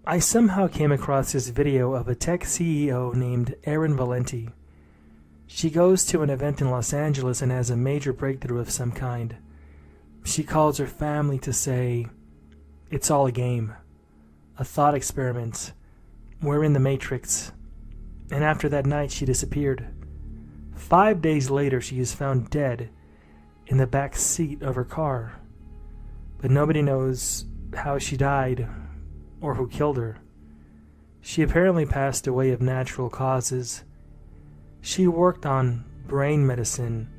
I somehow came across this video of a tech CEO named Erin Valenti. She goes to an event in Los Angeles and has a major breakthrough of some kind. She calls her family to say, "It's all a game, a thought experiment. We're in the Matrix." And after that night, she disappeared. 5 days later, she is found dead in the back seat of her car. But nobody knows how she died or who killed her. She apparently passed away of natural causes. She worked on brain medicine,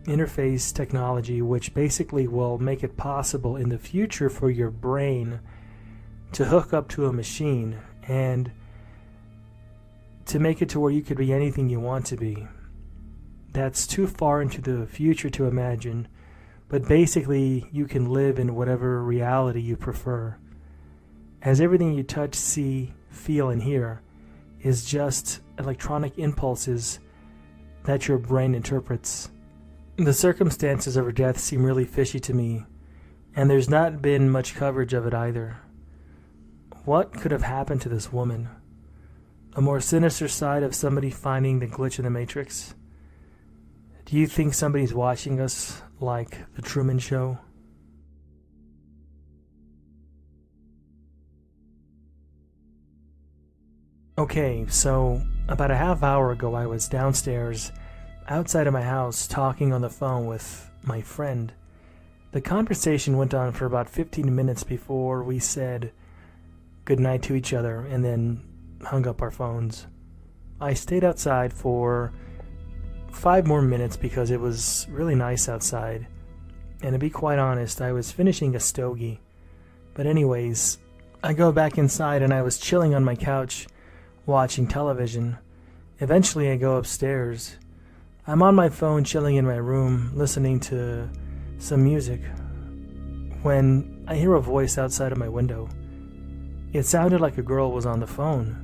interface technology, which basically will make it possible in the future for your brain to hook up to a machine and to make it to where you could be anything you want to be. That's too far into the future to imagine, but basically you can live in whatever reality you prefer, as everything you touch, see, feel, and hear is just electronic impulses that your brain interprets. The circumstances of her death seem really fishy to me, and there's not been much coverage of it either. What could have happened to this woman? A more sinister side of somebody finding the glitch in the Matrix? Do you think somebody's watching us like The Truman Show? Okay, so about a half hour ago I was downstairs outside of my house talking on the phone with my friend. The conversation went on for about 15 minutes before we said goodnight to each other and then hung up our phones. I stayed outside for 5 more minutes because it was really nice outside, and to be quite honest, I was finishing a stogie. But anyways, I go back inside and I was chilling on my couch watching television. Eventually I go upstairs. I'm on my phone chilling in my room listening to some music when I hear a voice outside of my window. It sounded like a girl was on the phone.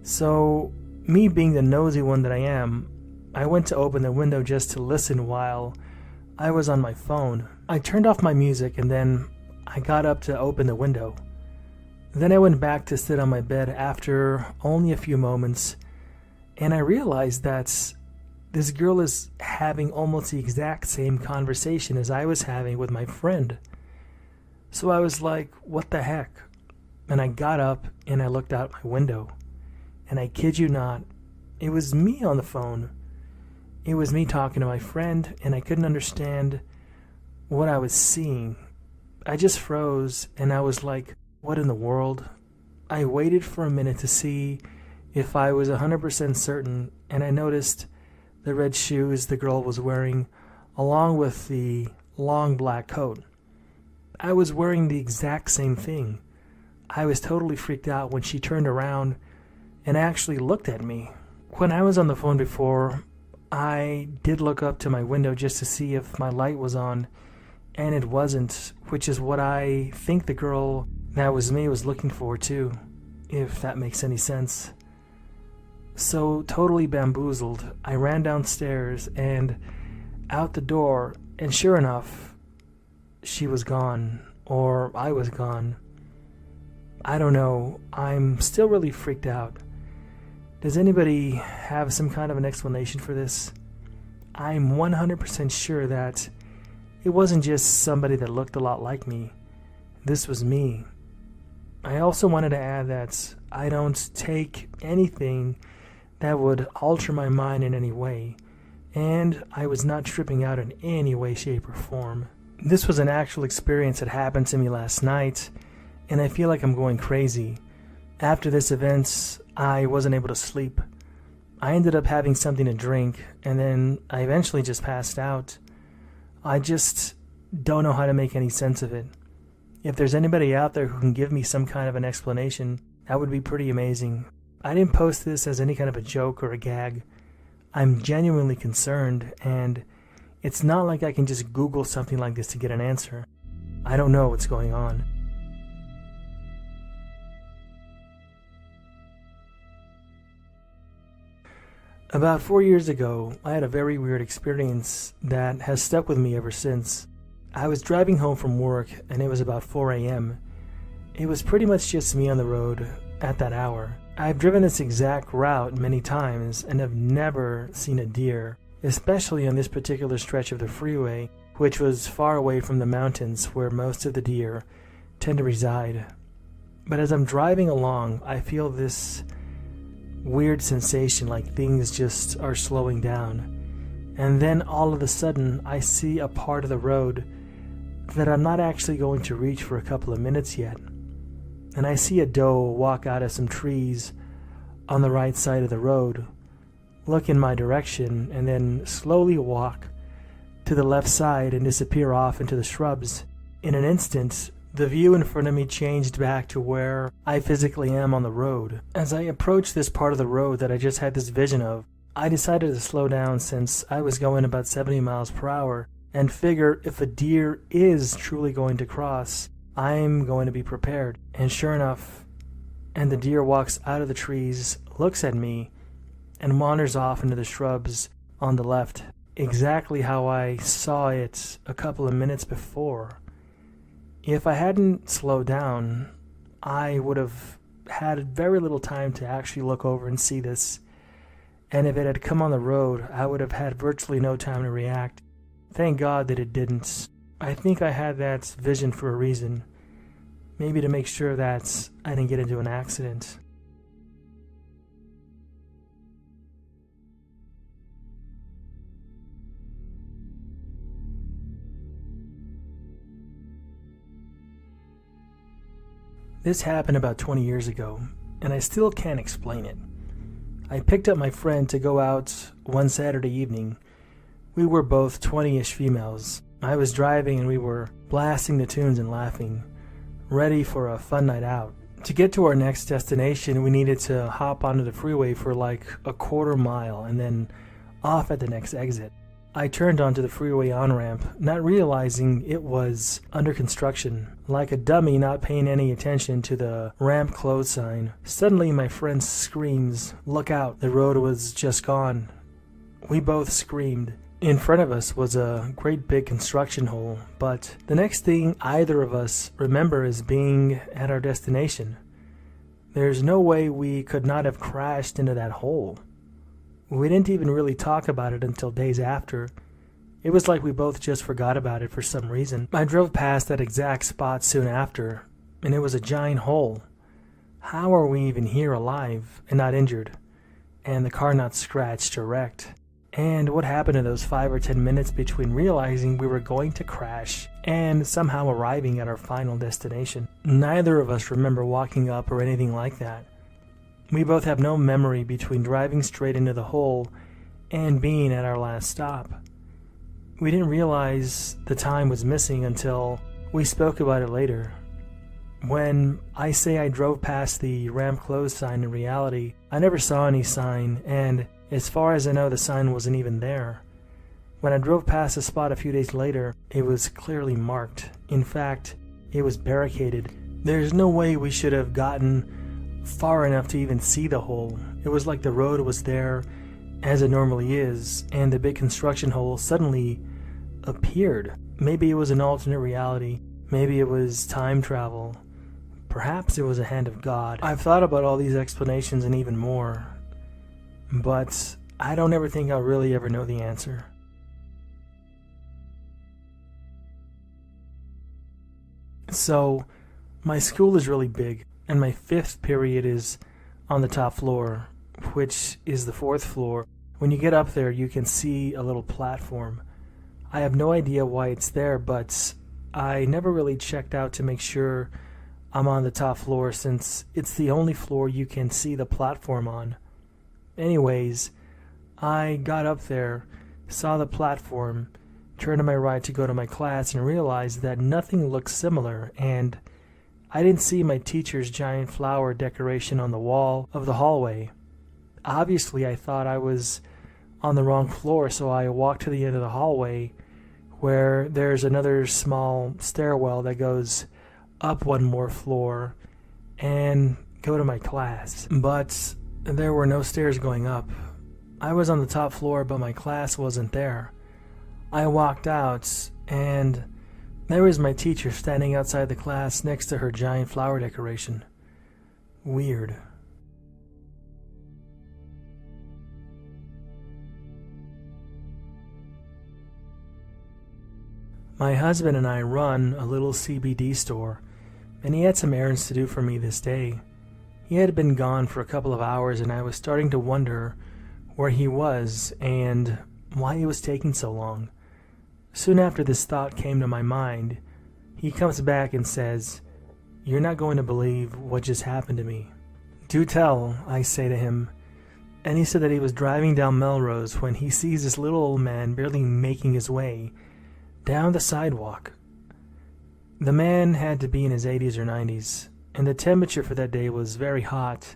So, me being the nosy one that I am, I went to open the window just to listen while I was on my phone. I turned off my music and then I got up to open the window. Then I went back to sit on my bed after only a few moments, and I realized that this girl is having almost the exact same conversation as I was having with my friend. So I was like, what the heck? And I got up and I looked out my window. And I kid you not, it was me on the phone. It was me talking to my friend, and I couldn't understand what I was seeing. I just froze, and I was like, what in the world? I waited for a minute to see if I was 100% certain, and I noticed the red shoes the girl was wearing, along with the long black coat. I was wearing the exact same thing. I was totally freaked out when she turned around and actually looked at me. When I was on the phone before, I did look up to my window just to see if my light was on, and it wasn't, which is what I think the girl that was me was looking for too, if that makes any sense. So totally bamboozled, I ran downstairs and out the door, and sure enough, she was gone, or I was gone. I don't know, I'm still really freaked out. Does anybody have some kind of an explanation for this? I'm 100% sure that it wasn't just somebody that looked a lot like me. This was me. I also wanted to add that I don't take anything that would alter my mind in any way, and I was not tripping out in any way, shape, or form. This was an actual experience that happened to me last night, and I feel like I'm going crazy. After this event, I wasn't able to sleep. I ended up having something to drink, and then I eventually just passed out. I just don't know how to make any sense of it. If there's anybody out there who can give me some kind of an explanation, that would be pretty amazing. I didn't post this as any kind of a joke or a gag. I'm genuinely concerned, and it's not like I can just Google something like this to get an answer. I don't know what's going on. About 4 years ago, I had a very weird experience that has stuck with me ever since. I was driving home from work, and it was about 4 a.m., It was pretty much just me on the road at that hour. I've driven this exact route many times and have never seen a deer, especially on this particular stretch of the freeway, which was far away from the mountains where most of the deer tend to reside. But as I'm driving along, I feel this weird sensation like things just are slowing down. And then all of a sudden, I see a part of the road that I'm not actually going to reach for a couple of minutes yet. And I see a doe walk out of some trees on the right side of the road, look in my direction, and then slowly walk to the left side and disappear off into the shrubs. In an instant, the view in front of me changed back to where I physically am on the road. As I approached this part of the road that I just had this vision of, I decided to slow down since I was going about 70 miles per hour and figure if a deer is truly going to cross, I'm going to be prepared. And sure enough, and the deer walks out of the trees, looks at me, and wanders off into the shrubs on the left, exactly how I saw it a couple of minutes before. If I hadn't slowed down, I would have had very little time to actually look over and see this. And if it had come on the road, I would have had virtually no time to react. Thank God that it didn't. I think I had that vision for a reason. Maybe to make sure that I didn't get into an accident. This happened about 20 years ago, and I still can't explain it. I picked up my friend to go out one Saturday evening. We were both 20-ish females. I was driving and we were blasting the tunes and laughing, ready for a fun night out. To get to our next destination, we needed to hop onto the freeway for like a quarter mile and then off at the next exit. I turned onto the freeway on-ramp, not realizing it was under construction. Like a dummy, not paying any attention to the ramp closed sign. Suddenly my friend screams, "Look out, the road was just gone." We both screamed. In front of us was a great big construction hole, but the next thing either of us remember is being at our destination. There's no way we could not have crashed into that hole. We didn't even really talk about it until days after. It was like we both just forgot about it for some reason. I drove past that exact spot soon after, and it was a giant hole. How are we even here alive and not injured, and the car not scratched or wrecked? And what happened in those 5 or 10 minutes between realizing we were going to crash and somehow arriving at our final destination? Neither of us remember walking up or anything like that. We both have no memory between driving straight into the hole and being at our last stop. We didn't realize the time was missing until we spoke about it later. When I say I drove past the ramp closed sign, in reality, I never saw any sign, and as far as I know, the sign wasn't even there. When I drove past the spot a few days later, it was clearly marked. In fact, it was barricaded. There's no way we should have gotten far enough to even see the hole. It was like the road was there as it normally is, and the big construction hole suddenly appeared. Maybe it was an alternate reality. Maybe it was time travel. Perhaps it was a hand of God. I've thought about all these explanations and even more, but I don't ever think I'll really ever know the answer. So, my school is really big, and my 5th period is on the top floor, which is the 4th floor. When you get up there, you can see a little platform. I have no idea why it's there, but I never really checked out to make sure I'm on the top floor, since it's the only floor you can see the platform on. Anyways, I got up there, saw the platform, turned to my right to go to my class, and realized that nothing looked similar, and I didn't see my teacher's giant flower decoration on the wall of the hallway. Obviously, I thought I was on the wrong floor, so I walked to the end of the hallway where there's another small stairwell that goes up one more floor and go to my class. But there were no stairs going up. I was on the top floor, but my class wasn't there. I walked out, and There was my teacher standing outside the class next to her giant flower decoration. Weird. My husband and I run a little CBD store, and he had some errands to do for me this day. He had been gone for a couple of hours, and I was starting to wonder where he was and why he was taking so long. Soon after this thought came to my mind, he comes back and says, "You're not going to believe what just happened to me." "Do tell," I say to him. And he said that he was driving down Melrose when he sees this little old man barely making his way down the sidewalk. The man had to be in his 80s or 90s, and the temperature for that day was very hot,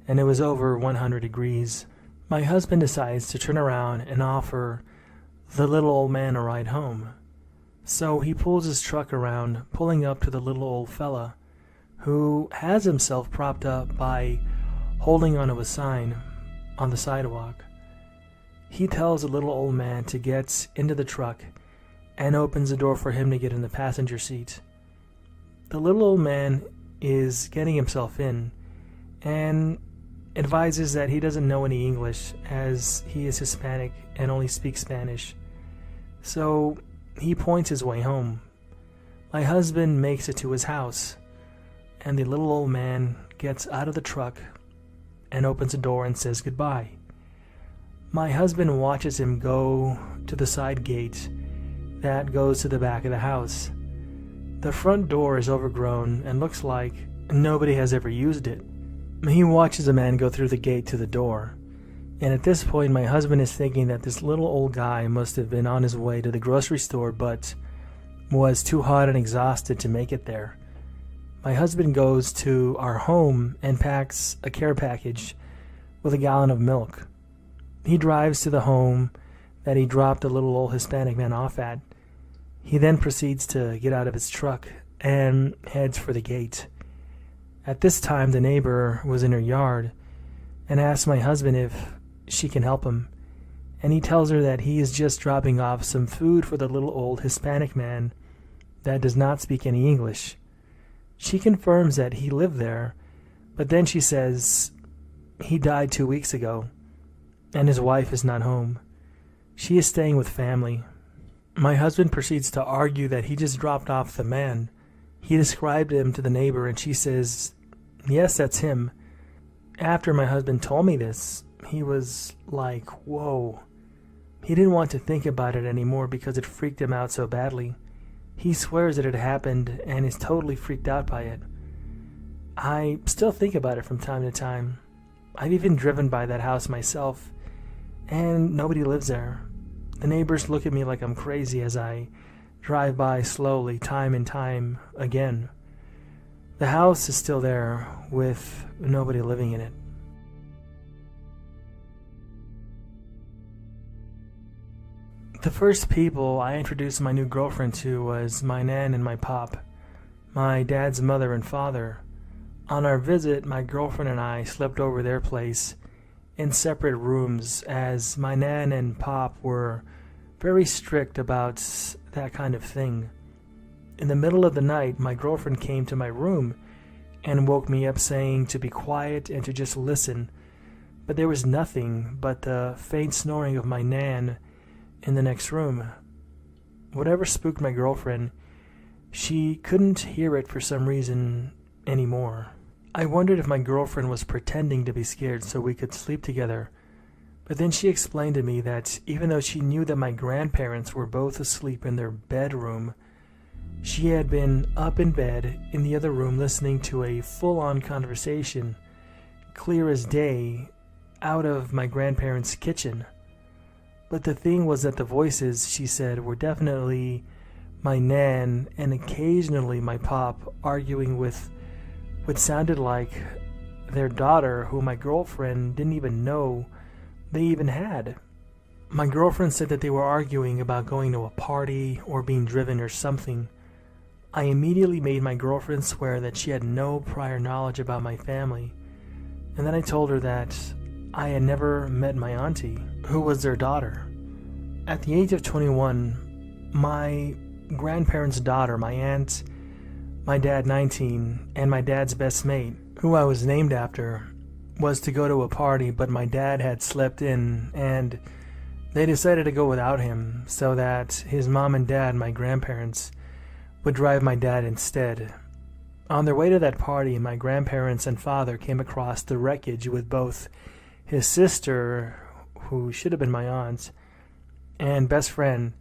and it was over 100 degrees. My husband decides to turn around and offer the little old man a ride home. So he pulls his truck around, pulling up to the little old fella, who has himself propped up by holding onto a sign on the sidewalk. He tells the little old man to get into the truck and opens the door for him to get in the passenger seat. The little old man is getting himself in and advises that he doesn't know any English as he is Hispanic and only speaks Spanish. So he points his way home. My husband makes it to his house, and the little old man gets out of the truck and opens the door and says goodbye. My husband watches him go to the side gate that goes to the back of the house. The front door is overgrown and looks like nobody has ever used it. He watches the man go through the gate to the door, and at this point my husband is thinking that this little old guy must have been on his way to the grocery store but was too hot and exhausted to make it there. My husband goes to our home and packs a care package with a gallon of milk. He drives to the home that he dropped the little old Hispanic man off at. He then proceeds to get out of his truck and heads for the gate. At this time, the neighbor was in her yard and asks my husband if she can help him, and he tells her that he is just dropping off some food for the little old Hispanic man that does not speak any English. She confirms that he lived there, but then she says he died 2 weeks ago, and his wife is not home. She is staying with family. My husband proceeds to argue that he just dropped off the man. He described him to the neighbor, and she says, "Yes, that's him." After my husband told me this, he was like, whoa. He didn't want to think about it anymore because it freaked him out so badly. He swears that it happened and is totally freaked out by it. I still think about it from time to time. I've even driven by that house myself, and nobody lives there. The neighbors look at me like I'm crazy as I drive by slowly, time and time again. The house is still there with nobody living in it. The first people I introduced my new girlfriend to was my nan and my pop, my dad's mother and father. On our visit, my girlfriend and I slept over their place in separate rooms as my nan and pop were very strict about that kind of thing. In the middle of the night, my girlfriend came to my room and woke me up saying to be quiet and to just listen, but there was nothing but the faint snoring of my nan in the next room. Whatever spooked my girlfriend, she couldn't hear it for some reason anymore. I wondered if my girlfriend was pretending to be scared so we could sleep together, but then she explained to me that even though she knew that my grandparents were both asleep in their bedroom, she had been up in bed in the other room listening to a full-on conversation, clear as day, out of my grandparents' kitchen. But the thing was that the voices, she said, were definitely my nan and occasionally my pop arguing with what sounded like their daughter, who my girlfriend didn't even know they even had. My girlfriend said that they were arguing about going to a party or being driven or something. I immediately made my girlfriend swear that she had no prior knowledge about my family, and then I told her that I had never met my auntie, who was their daughter. At the age of 21, my grandparents' daughter, my aunt, my dad 19, and my dad's best mate, who I was named after, was to go to a party, but my dad had slept in, and they decided to go without him so that his mom and dad, my grandparents, would drive my dad instead. On their way to that party, my grandparents and father came across the wreckage with both his sister, who should have been my aunt, and best friend,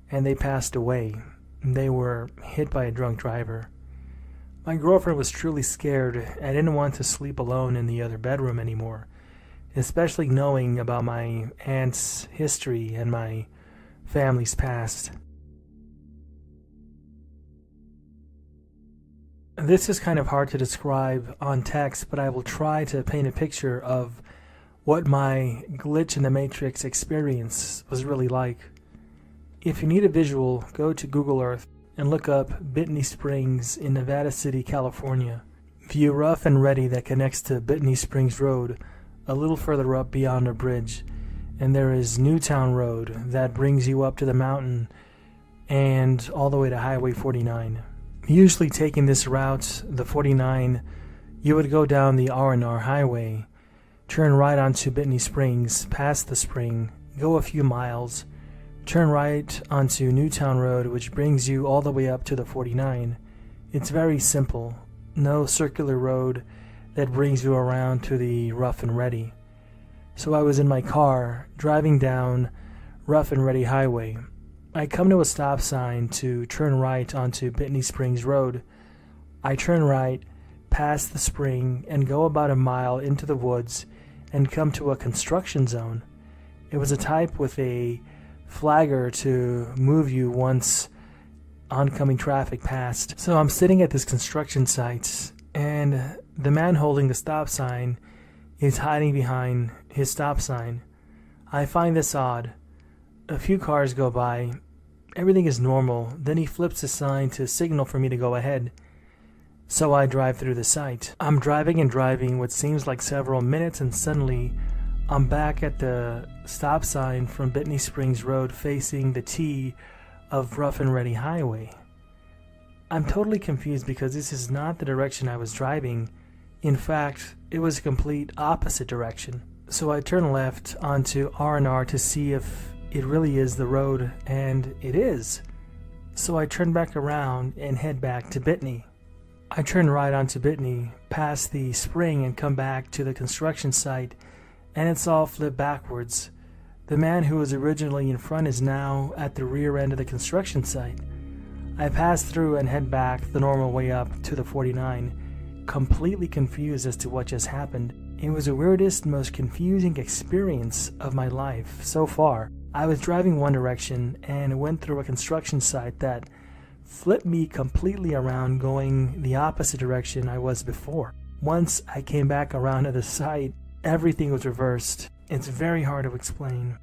and they passed away. They were hit by a drunk driver. My girlfriend was truly scared and didn't want to sleep alone in the other bedroom anymore, especially knowing about my aunt's history and my family's past. This is kind of hard to describe on text, but I will try to paint a picture of what my glitch in the Matrix experience was really like. If you need a visual, go to Google Earth and look up Bitney Springs in Nevada City, California. View Rough and Ready that connects to Bitney Springs Road a little further up beyond a bridge, and there is Newtown Road that brings you up to the mountain and all the way to Highway 49. Usually taking this route, the 49, you would go down the R&R highway, turn right onto Bitney Springs, past the spring, go a few miles, turn right onto Newtown Road, which brings you all the way up to the 49. It's very simple. No circular road that brings you around to the Rough and Ready. So I was in my car, driving down Rough and Ready Highway. I come to a stop sign to turn right onto Bitney Springs Road. I turn right, past the spring, and go about a mile into the woods and come to a construction zone. It was a type with a flagger to move you once oncoming traffic passed. So I'm sitting at this construction site, and the man holding the stop sign is hiding behind his stop sign. I find this odd. A few cars go by. Everything is normal. Then he flips the sign to signal for me to go ahead. So I drive through the site. I'm driving and driving what seems like several minutes, and suddenly I'm back at the stop sign from Bitney Springs Road facing the T of Rough and Ready Highway. I'm totally confused because this is not the direction I was driving. In fact, it was a complete opposite direction. So I turn left onto R&R to see if it really is the road, and it is. So I turn back around and head back to Bitney. I turn right onto Bitney, past the spring, and come back to the construction site, and it's all flipped backwards. The man who was originally in front is now at the rear end of the construction site. I pass through and head back the normal way up to the 49, completely confused as to what just happened. It was the weirdest, most confusing experience of my life so far. I was driving one direction and went through a construction site that flipped me completely around, going the opposite direction I was before. Once I came back around to the site, everything was reversed. It's very hard to explain.